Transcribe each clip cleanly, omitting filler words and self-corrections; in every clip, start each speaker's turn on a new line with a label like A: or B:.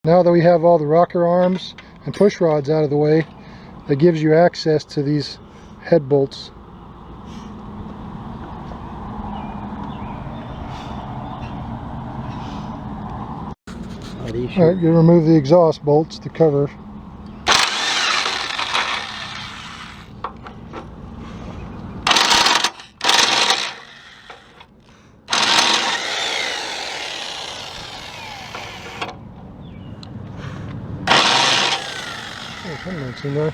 A: Now that we have all the rocker arms and push rods out of the way, that gives you access to these head bolts. Alright, you remove the exhaust bolts to cover. Oh, something's in there.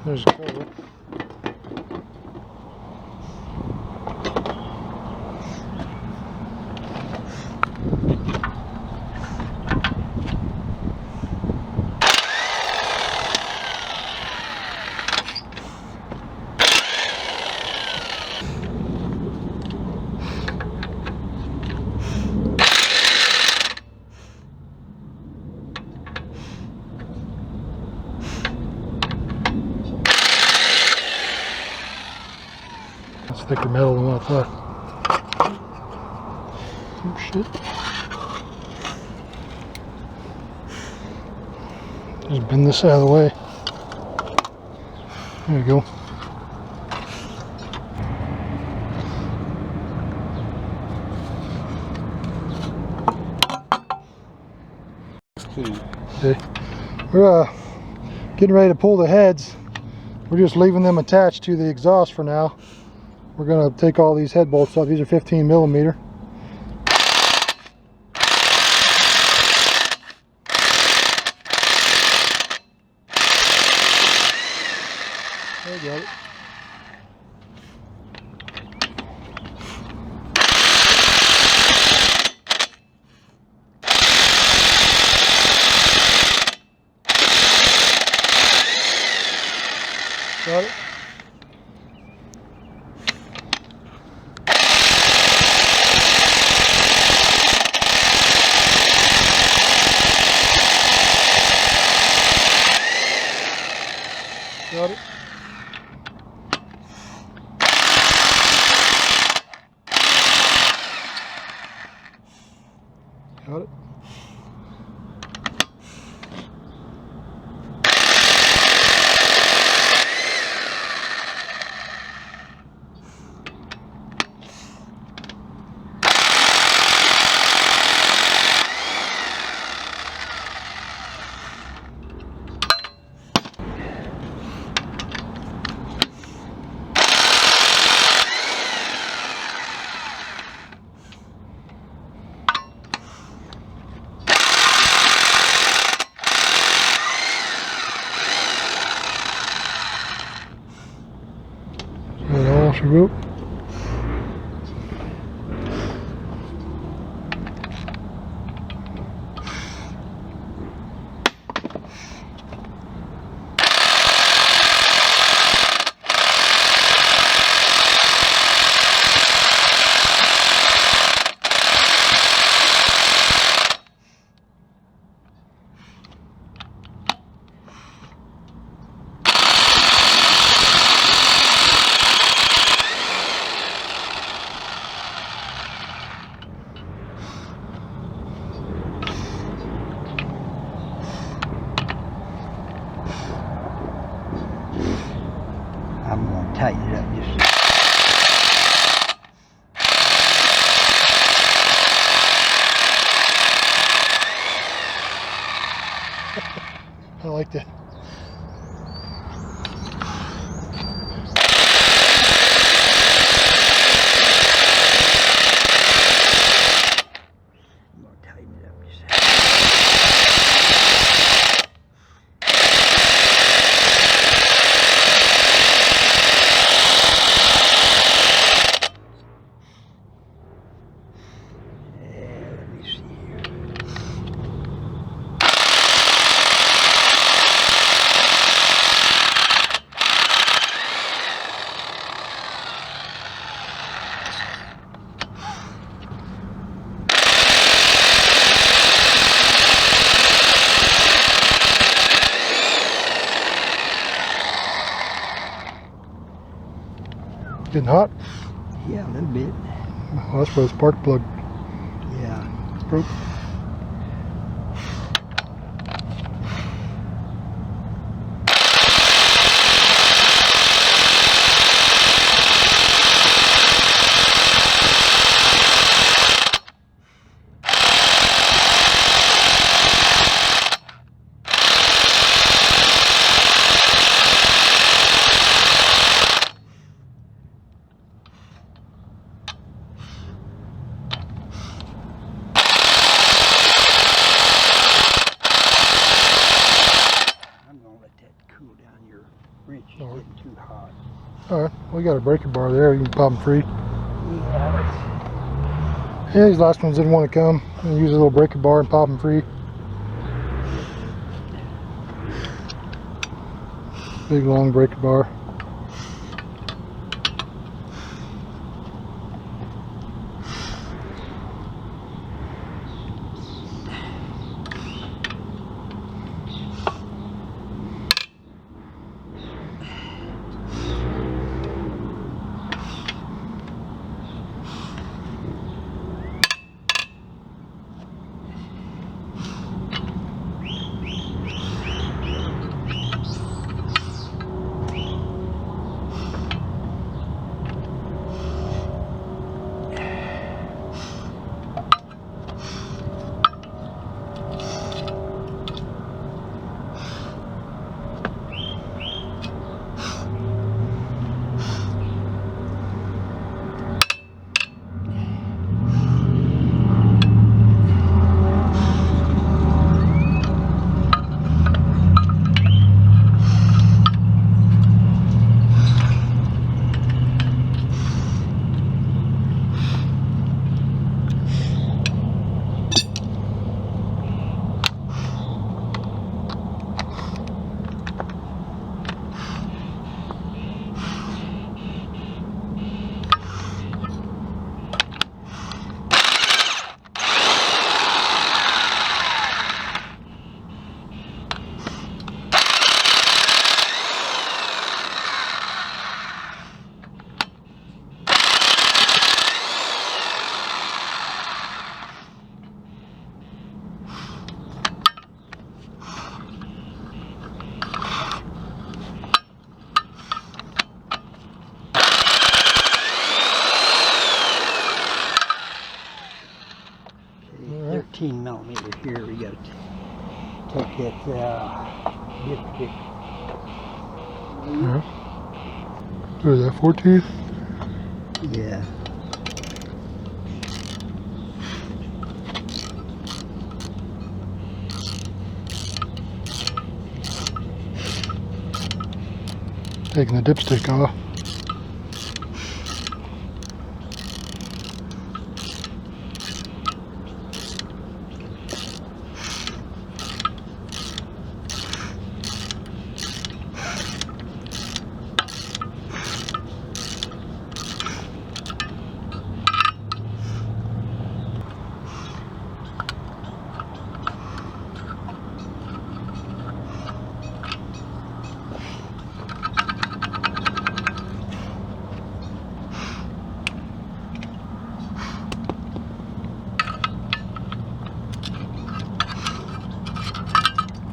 A: There's a cover. That's thicker metal than what I thought. Oh shit. Just bend this out of the way. There you go. Okay. We're getting ready to pull the heads. We're just leaving them attached to the exhaust for now. We're going to take all these head bolts off. These are 15 millimeter. There you got it. Got it. Got it. Got it. That all she wrote.
B: I'm going to tighten it up just
A: I like that.
B: I'm going to tighten it up just
A: Getting hot?
B: Yeah, a little bit.
A: Well, that's where the spark plug
B: Yeah.
A: broke.
B: Cool down, your wrench is
A: All right.
B: getting too hot.
A: Alright, we got a breaker bar there, you can pop them free.
B: Yeah.
A: Yeah, these last ones didn't want to come. I'm going to use a little breaker bar and pop them free. Big long breaker bar.
B: Okay, 13 millimeter here. We got to take that dipstick.
A: Yeah. What is that, 14?
B: Yeah.
A: Taking the dipstick off.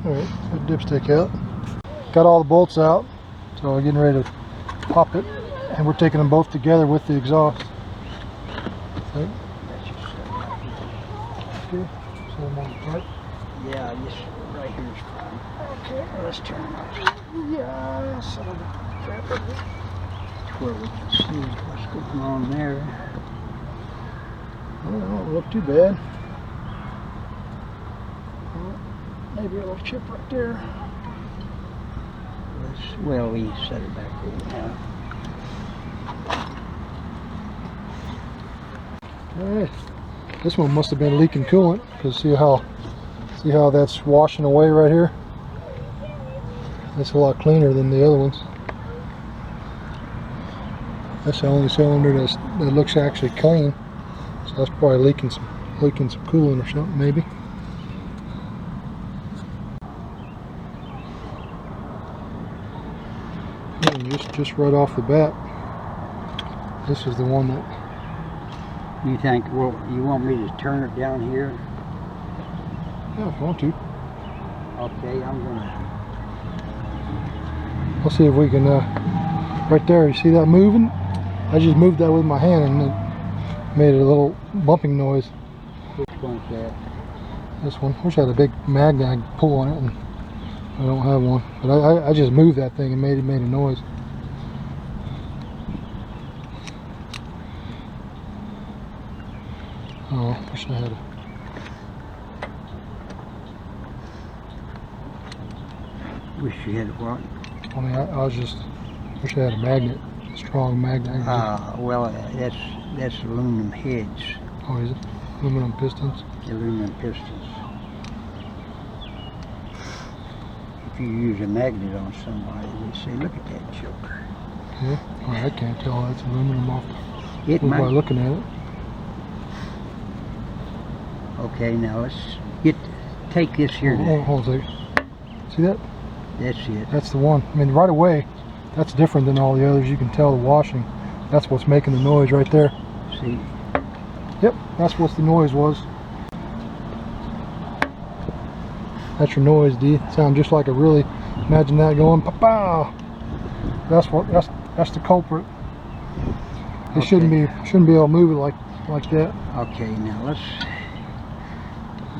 A: Alright, put the dipstick out. Got all the bolts out, so we're getting ready to pop it. And we're taking them both together with the exhaust. Okay, set them on the part.
B: Yeah, just right here is fine. Okay, let's turn it off.
A: Yeah, some of the crap in here.
B: Where we can see what's going on there.
A: Well, it don't look too bad. Maybe a little chip right there.
B: Well, we set it back over now.
A: Alright, this one must have been leaking coolant, because see how that's washing away right here. That's a lot cleaner than the other ones. That's the only cylinder that looks actually clean, so that's probably leaking some coolant or something maybe. And just right off the bat, This is the one that,
B: You think, well, you want me to turn it down here?
A: yeah, if you want to.
B: Okay, I'm gonna.
A: Let's see if we can, right there, you see that moving? I just moved that with my hand and it made a little bumping noise.
B: Which one's that?
A: This one. Wish I had a big magnet I could pull on it, and I don't have one. But I just moved that thing and made a noise. Oh, wish I had a.
B: Wish you had what?
A: I mean, I was just wish I had a magnet, a strong magnet.
B: Well, that's aluminum heads.
A: Oh, is it? Aluminum pistons.
B: Aluminum pistons. If you use a magnet on somebody, they say, look at that joker.
A: Yeah. Well, I can't tell. That's aluminum off
B: It
A: by
B: might.
A: looking at it.
B: Okay, now let's take this here.
A: Hold on a second. See that?
B: That's it.
A: That's the one. I mean, right away, that's different than all the others. You can tell the washing. That's what's making the noise right there.
B: See?
A: Yep, that's what the noise was. That's your noise, D. Sound just like a really. Imagine that going pa-pow. That's the culprit. It shouldn't be able to move it like that.
B: Okay, now let's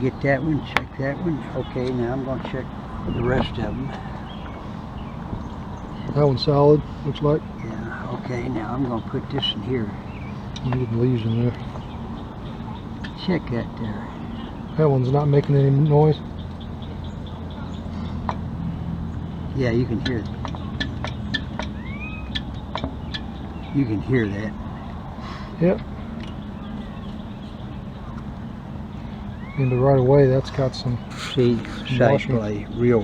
B: get that one. Check that one. Okay, now I'm gonna check the rest of them.
A: That one's solid. Looks like.
B: Yeah. Okay, now I'm gonna put this in here.
A: I'm getting leaves in there.
B: Check that there.
A: That one's not making any noise.
B: Yeah, you can hear it. You can hear that.
A: Yep. And right away, that's got some.
B: See, side
A: washing.
B: play, real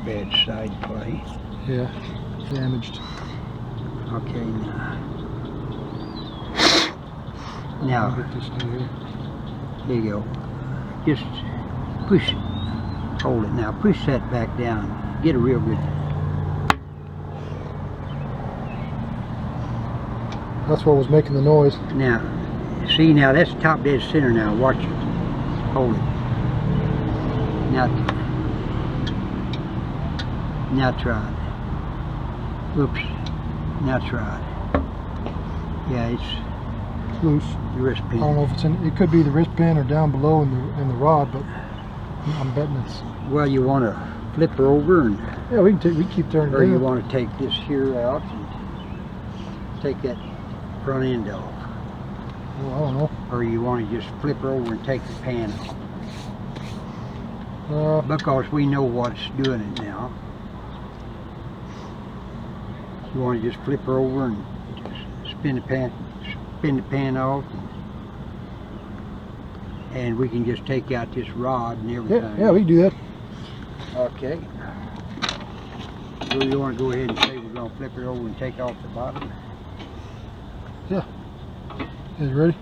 B: bad side play.
A: Yeah, damaged.
B: Okay, now
A: Get this in here.
B: there you go. Just push it. Hold it now. Push that back down. Get a real good.
A: That's what was making the noise.
B: Now, see, now that's top dead center now. Watch it. Hold it. Now try it. Oops. Now try it. Yeah, it's
A: Loose.
B: the wrist
A: I
B: pin.
A: don't know if it's in. It could be the wrist pin or down below in the rod, but I'm betting it's.
B: Well, you want to flip her over, and
A: Yeah, we keep turning it
B: or you
A: down.
B: want to take this here out and take that front end off,
A: Well, I don't know.
B: or you want to just flip her over and take the pan off. Because we know what's doing it now. You want to just flip her over and just spin the pan off, and we can just take out this rod and everything.
A: Yeah, we can do that.
B: Okay. So you want to go ahead and say we're going to flip it over and take off the bottom?
A: Yeah, you ready?